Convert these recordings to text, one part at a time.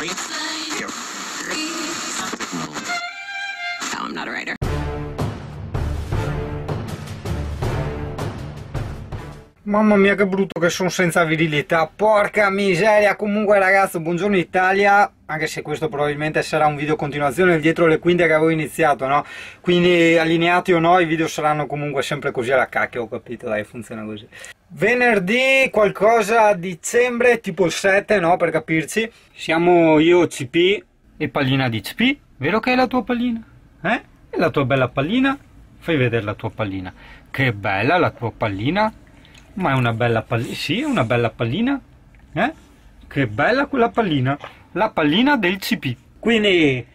No, I'm not a writer. Mamma mia che brutto che sono senza virilità, porca miseria. Comunque ragazzi, buongiorno Italia, anche se questo probabilmente sarà un video continuazione dietro le quinte che avevo iniziato, no? Quindi allineati o no i video saranno comunque sempre così alla cacchia, ho capito, dai, funziona così. Venerdì qualcosa a dicembre, tipo il 7, no? Per capirci. Siamo io, CP e pallina di CP. Vero che è la tua pallina? Eh? È la tua bella pallina? Fai vedere la tua pallina. Che bella la tua pallina. Ma è una bella pallina, sì, è una bella pallina, eh? Che bella quella pallina, la pallina del CP. Quindi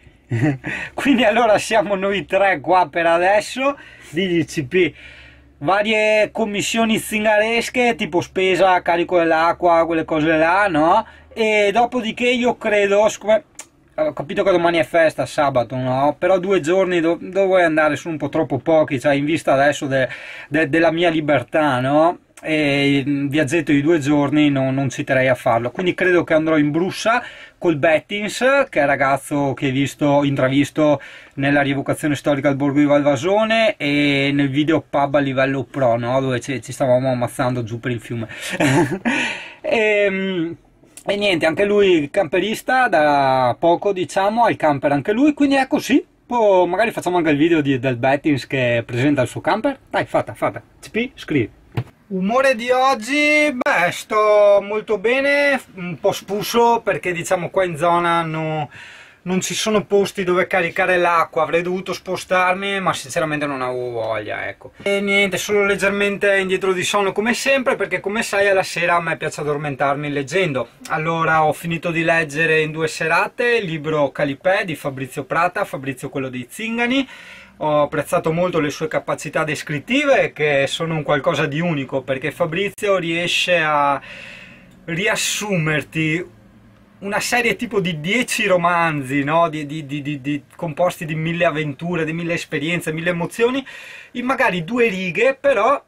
allora siamo noi tre qua per adesso, digli CP, varie commissioni zingaresche, tipo spesa, carico dell'acqua, quelle cose là, no? E dopodiché io credo, siccome ho capito che domani è festa, sabato, no? Però 2 giorni dove vuoi andare? Sono un po' troppo pochi, cioè in vista adesso della mia libertà, no? E il viaggetto di 2 giorni non citerei a farlo, quindi credo che andrò in Brussa col Bettins, che è il ragazzo che ho intravisto nella rievocazione storica del borgo di Valvasone e nel video pub a livello pro, no? Dove ci stavamo ammazzando giù per il fiume. E niente, anche lui camperista da poco, diciamo, ha il camper anche lui, quindi è così. Poi magari facciamo anche il video del Bettins che presenta il suo camper. Dai, fatta, CP, scrivi. Umore di oggi, beh, sto molto bene, un po' spuso perché diciamo qua in zona non ci sono posti dove caricare l'acqua, avrei dovuto spostarmi ma sinceramente non avevo voglia, ecco. E niente, solo leggermente indietro di sonno come sempre, perché come sai alla sera a me piace addormentarmi leggendo. Allora ho finito di leggere in 2 serate il libro Calipè di Fabrizio Prata, Fabrizio quello dei Zingani. Ho apprezzato molto le sue capacità descrittive, che sono un qualcosa di unico, perché Fabrizio riesce a riassumerti una serie tipo di 10 romanzi, no? Composti di 1000 avventure, di 1000 esperienze, 1000 emozioni, in magari 2 righe, però,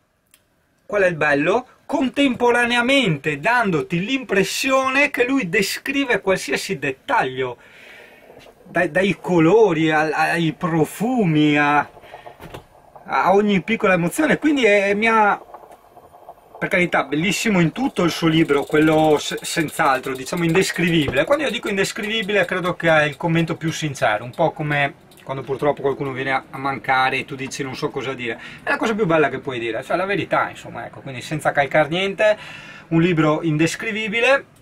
qual è il bello? Contemporaneamente dandoti l'impressione che lui descrive qualsiasi dettaglio. Dai colori ai profumi a ogni piccola emozione, quindi per carità, bellissimo in tutto il suo libro, quello senz'altro, diciamo indescrivibile. Quando io dico indescrivibile credo che è il commento più sincero, un po' come quando purtroppo qualcuno viene a mancare e tu dici non so cosa dire, è la cosa più bella che puoi dire, cioè la verità, insomma, ecco, quindi senza calcar niente, un libro indescrivibile.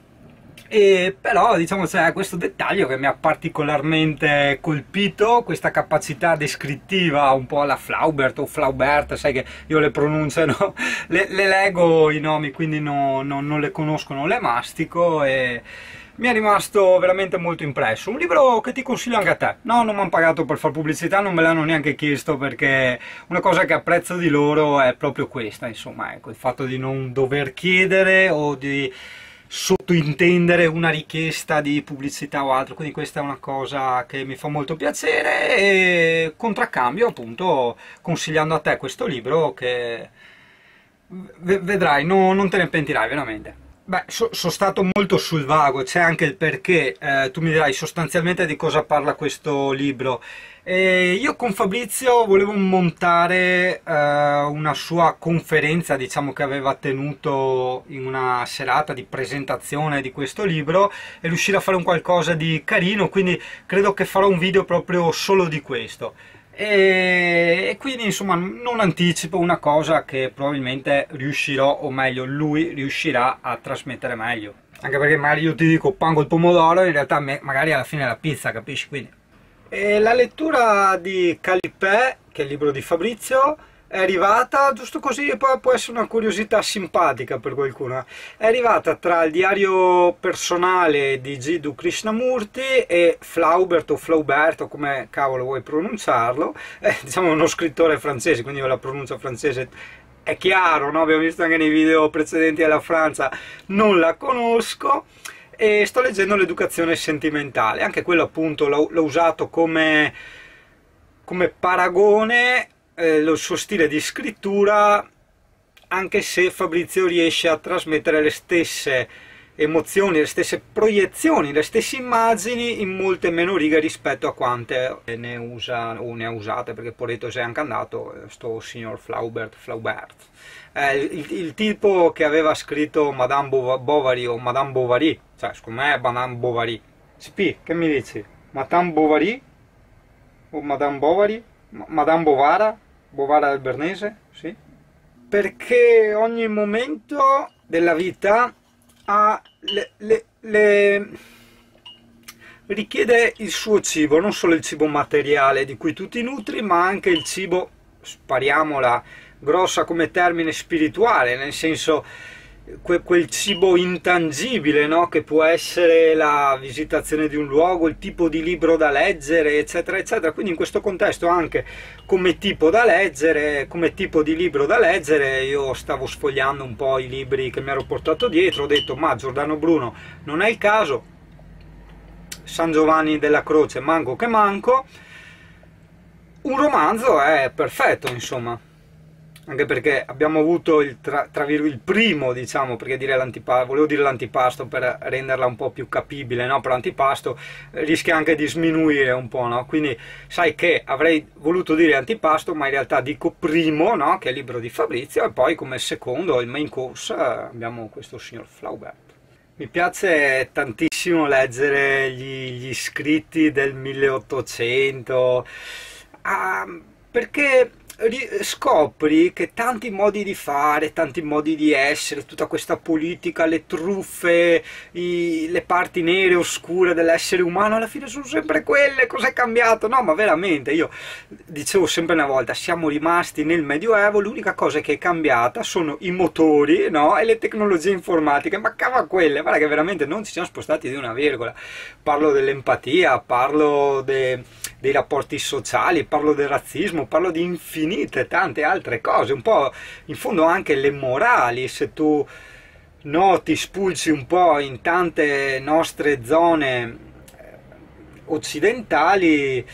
E però diciamo c'è questo dettaglio che mi ha particolarmente colpito, questa capacità descrittiva un po' alla Flaubert o Flaubert, sai che io le pronunce no? le leggo i nomi, quindi non le conosco, non le mastico, e mi è rimasto veramente molto impresso. Un libro che ti consiglio anche a te. No, non mi hanno pagato per fare pubblicità, non me l'hanno neanche chiesto, perché una cosa che apprezzo di loro è proprio questa, insomma, ecco, il fatto di non dover chiedere o di sottointendere una richiesta di pubblicità o altro, quindi questa è una cosa che mi fa molto piacere, e contraccambio appunto consigliando a te questo libro che vedrai, non te ne pentirai veramente. Beh, sono stato molto sul vago, c'è anche il perché, tu mi dirai sostanzialmente di cosa parla questo libro. Io con Fabrizio volevo montare una sua conferenza, diciamo, che aveva tenuto in una serata di presentazione di questo libro, e riuscire a fare un qualcosa di carino, quindi credo che farò un video proprio solo di questo. E quindi insomma non anticipo una cosa che probabilmente riuscirò, o meglio lui riuscirà a trasmettere meglio, anche perché magari io ti dico pan col pomodoro, in realtà magari alla fine è la pizza, capisci? Quindi la lettura di Calipè, che è il libro di Fabrizio, è arrivata giusto così, e poi può essere una curiosità simpatica per qualcuno. È arrivata tra il diario personale di Jiddu Krishnamurti e Flaubert o Flaubert, o come cavolo vuoi pronunciarlo, diciamo uno scrittore francese, quindi io la pronuncia francese è chiaro, no? Abbiamo visto anche nei video precedenti alla Francia, non la conosco. E sto leggendo l'educazione sentimentale, anche quello appunto l'ho usato come paragone, il suo stile di scrittura, anche se Fabrizio riesce a trasmettere le stesse emozioni, le stesse proiezioni, le stesse immagini in molte meno righe rispetto a quante ne usa o ne ha usate, perché Poreto è anche andato, sto signor Flaubert. Il tipo che aveva scritto Madame Bovary o Madame Bovary, cioè secondo me è Madame Bovary. Spi, che mi dici? Madame Bovary o Madame Bovary? Madame Bovara? Bovara del Bernese? Sì. Perché ogni momento della vita ha richiede il suo cibo, non solo il cibo materiale di cui tu ti nutri, ma anche il cibo, spariamola grossa come termine, spirituale, nel senso quel cibo intangibile, no? Che può essere la visitazione di un luogo, il tipo di libro da leggere, eccetera eccetera. Quindi in questo contesto anche come tipo da leggere, come tipo di libro da leggere, io stavo sfogliando un po' i libri che mi ero portato dietro, ho detto ma Giordano Bruno non è il caso, San Giovanni della Croce manco che manco, un romanzo è perfetto, insomma. Anche perché abbiamo avuto il primo, diciamo, perché dire volevo dire l'antipasto per renderla un po' più capibile, no? Per l'antipasto rischia anche di sminuire un po', no? Quindi sai che avrei voluto dire antipasto, ma in realtà dico primo, no? Che è il libro di Fabrizio, e poi come secondo, il main course, abbiamo questo signor Flaubert. Mi piace tantissimo leggere gli scritti del 1800, perché scopri che tanti modi di fare, tanti modi di essere, tutta questa politica, le truffe, le parti nere oscure dell'essere umano alla fine sono sempre quelle. Cos'è cambiato? No, ma veramente, io dicevo sempre una volta, siamo rimasti nel Medioevo, l'unica cosa che è cambiata sono i motori, no? E le tecnologie informatiche, ma cava quelle, guarda che veramente non ci siamo spostati di una virgola. Parlo dell'empatia, parlo dei rapporti sociali, parlo del razzismo, parlo di infinite tante altre cose, un po' in fondo anche le morali. Se tu noti, spulci un po' in tante nostre zone occidentali,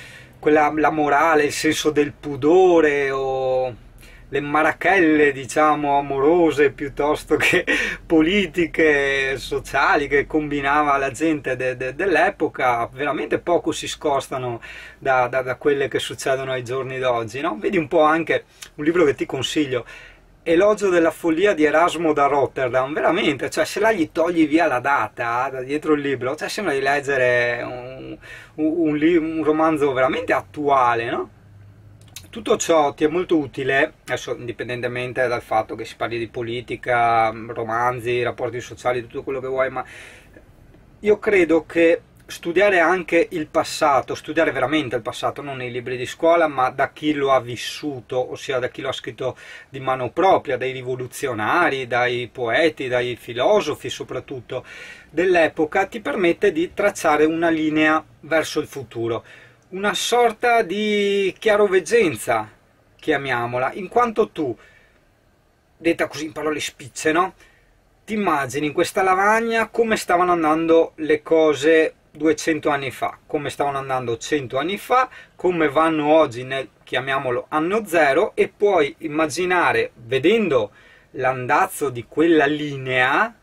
la morale, il senso del pudore o le marachelle, diciamo, amorose piuttosto che politiche, sociali che combinava la gente dell'epoca, veramente poco si scostano da quelle che succedono ai giorni d'oggi, no? Vedi un po' anche un libro che ti consiglio, Elogio della follia di Erasmo da Rotterdam, veramente, cioè se là gli togli via la data da dietro il libro, cioè sembra di leggere un romanzo veramente attuale, no? Tutto ciò ti è molto utile, adesso indipendentemente dal fatto che si parli di politica, romanzi, rapporti sociali, tutto quello che vuoi, ma io credo che studiare anche il passato, studiare veramente il passato, non nei libri di scuola, ma da chi lo ha vissuto, ossia da chi lo ha scritto di mano propria, dai rivoluzionari, dai poeti, dai filosofi soprattutto dell'epoca, ti permette di tracciare una linea verso il futuro. Una sorta di chiaroveggenza, chiamiamola, in quanto tu, detta così in parole spicce, no? Ti immagini in questa lavagna come stavano andando le cose 200 anni fa, come stavano andando 100 anni fa, come vanno oggi nel, chiamiamolo, anno zero, e puoi immaginare, vedendo l'andazzo di quella linea,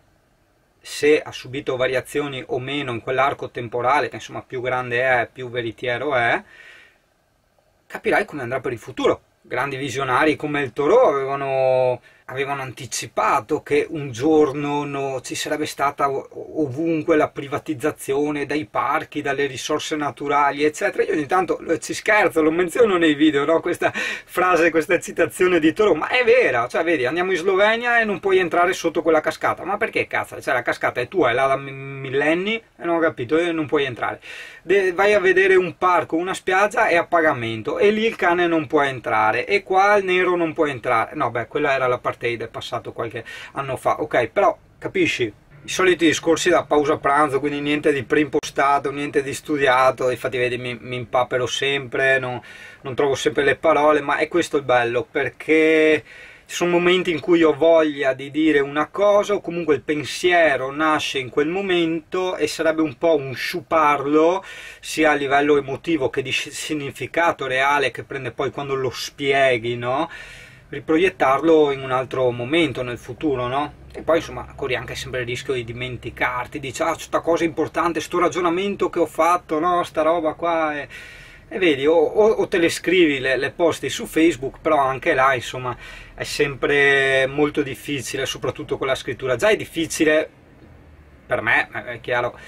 se ha subito variazioni o meno in quell'arco temporale, che insomma più grande è, più veritiero è, capirai come andrà per il futuro. Grandi visionari come il Thoreau avevano anticipato che un giorno ci sarebbe stata ovunque la privatizzazione dai parchi, dalle risorse naturali, eccetera. Io ogni tanto ci scherzo, lo menziono nei video, no? Questa frase, questa citazione di Thoreau, ma è vera, cioè vedi, andiamo in Slovenia e non puoi entrare sotto quella cascata, ma perché cazzo? Cioè la cascata è tua, è là da millenni e non ho capito, e non puoi entrare. Vai a vedere un parco, una spiaggia, è a pagamento e lì il cane non può entrare e qua il nero non può entrare. No, beh, quella era l'apartheid, è passato qualche anno fa, ok, però capisci? I soliti discorsi da pausa pranzo, quindi niente di preimpostato, niente di studiato, infatti vedi mi impapero sempre, non trovo sempre le parole, ma è questo il bello, perché ci sono momenti in cui ho voglia di dire una cosa o comunque il pensiero nasce in quel momento e sarebbe un po' un sciuparlo sia a livello emotivo che di significato reale che prende poi quando lo spieghi, no? riproiettarlo in un altro momento nel futuro, no? E poi insomma corri anche sempre il rischio di dimenticarti, dici ah, sta cosa importante, sto ragionamento che ho fatto, no, sta roba qua, e vedi, o te le scrivi, le posti su Facebook, però anche là insomma è sempre molto difficile, soprattutto con la scrittura. Già è difficile, per me è chiaro,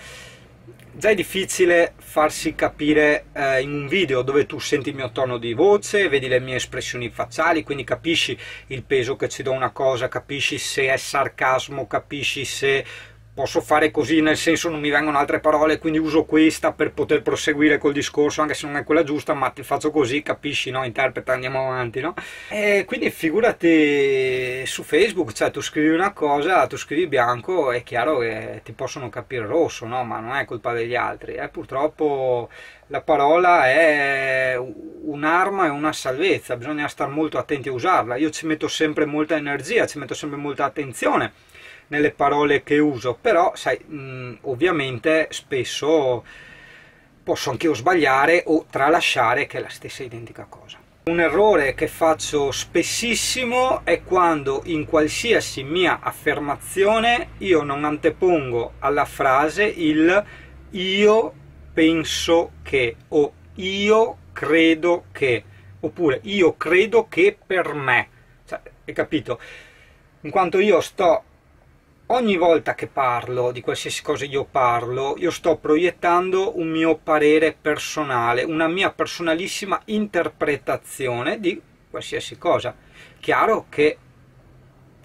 già è difficile farsi capire in un video dove tu senti il mio tono di voce, vedi le mie espressioni facciali, quindi capisci il peso che ci do a una cosa, capisci se è sarcasmo, capisci se posso fare così, nel senso non mi vengono altre parole, quindi uso questa per poter proseguire col discorso, anche se non è quella giusta, ma ti faccio così, capisci, no? Interpreta, andiamo avanti, no? E quindi figurati su Facebook, cioè tu scrivi una cosa, tu scrivi bianco, è chiaro che ti possono capire rosso, no? Ma non è colpa degli altri, purtroppo la parola è un'arma e una salvezza, bisogna stare molto attenti a usarla. Io ci metto sempre molta energia, ci metto sempre molta attenzione nelle parole che uso, però sai, ovviamente spesso posso anch'io sbagliare o tralasciare che è la stessa identica cosa. Un errore che faccio spessissimo è quando in qualsiasi mia affermazione io non antepongo alla frase il io penso che, o io credo che, oppure io credo che per me, cioè, hai capito? In quanto io sto, ogni volta che parlo di qualsiasi cosa io sto proiettando un mio parere personale, una mia personalissima interpretazione di qualsiasi cosa. Chiaro che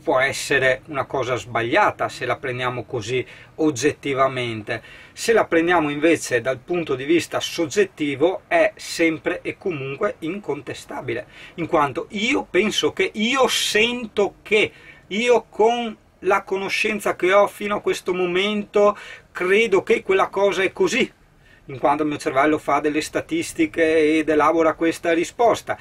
può essere una cosa sbagliata se la prendiamo così oggettivamente, se la prendiamo invece dal punto di vista soggettivo è sempre e comunque incontestabile, in quanto io penso che, io sento che, io con la conoscenza che ho fino a questo momento credo che quella cosa è così, in quanto il mio cervello fa delle statistiche ed elabora questa risposta.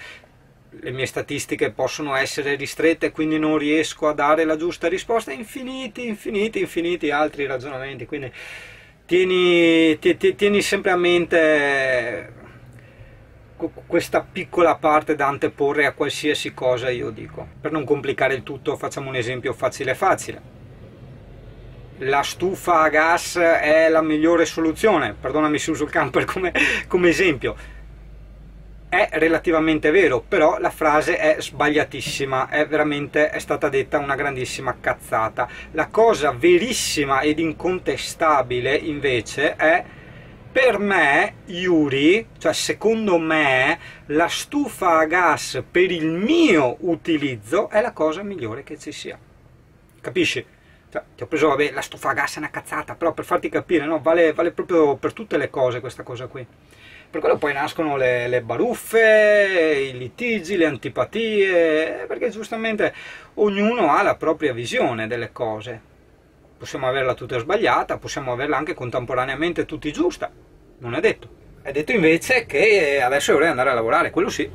Le mie statistiche possono essere ristrette, quindi non riesco a dare la giusta risposta, infiniti altri ragionamenti, quindi tieni sempre a mente questa piccola parte da anteporre a qualsiasi cosa io dico. Per non complicare il tutto facciamo un esempio facile. La stufa a gas è la migliore soluzione, perdonami se uso il camper come esempio. È relativamente vero, però la frase è sbagliatissima, è stata detta una grandissima cazzata. La cosa verissima ed incontestabile invece è: per me, Yuri, cioè secondo me, la stufa a gas per il mio utilizzo è la cosa migliore che ci sia. Capisci? Cioè, ti ho preso, vabbè, la stufa a gas è una cazzata, però per farti capire, no? Vale proprio per tutte le cose questa cosa qui. Per quello poi nascono le baruffe, i litigi, le antipatie, perché giustamente ognuno ha la propria visione delle cose. Possiamo averla tutta sbagliata, possiamo averla anche contemporaneamente tutti giusta, non è detto. È detto invece che adesso dovrei andare a lavorare, quello sì.